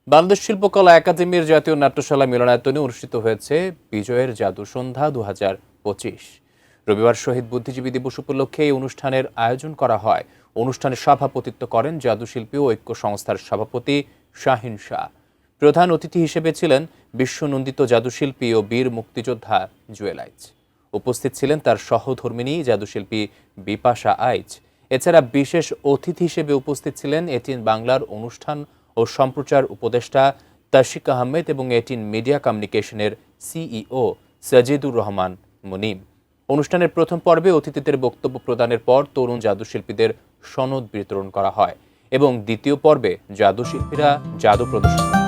বাংলাদেশ শিল্পকলা একাডেমির জাতীয় নাট্যশালা মিলনায়তনে অনুষ্ঠিত হয়েছে বিজয়ের জাদু সন্ধ্যা 2025। রবিবার শহীদ বুদ্ধিজীবী দিবস উপলক্ষে এই অনুষ্ঠানের আয়োজন করা হয়। অনুষ্ঠানে সভাপতিত্ব করেন জাদুশিল্পী ও ঐক্য সংস্থার সভাপতি শাহিন শাহ। প্রধান অতিথি হিসেবে ছিলেন বিশ্বনন্দিত জাদুশিল্পী ও বীর মুক্তিযোদ্ধা জুয়েল আইচ। উপস্থিত ছিলেন তার সহধর্মিণী জাদুশিল্পী বিপাশা আইচ। এছাড়া বিশেষ অতিথি হিসেবে উপস্থিত ছিলেন এটিএন বাংলার অনুষ্ঠান ও সম্প্রচার উপদেষ্টা তাশিক আহমেদ এবং এটিএন মিডিয়া কমিউনিকেশনের সিইও সাজিদুর রহমান মুনিম। অনুষ্ঠানের প্রথম পর্বে অতিথিদের বক্তব্য প্রদানের পর তরুণ জাদুশিল্পীদের সনদ বিতরণ করা হয় এবং দ্বিতীয় পর্বে জাদুশিল্পীরা জাদু প্রদর্শন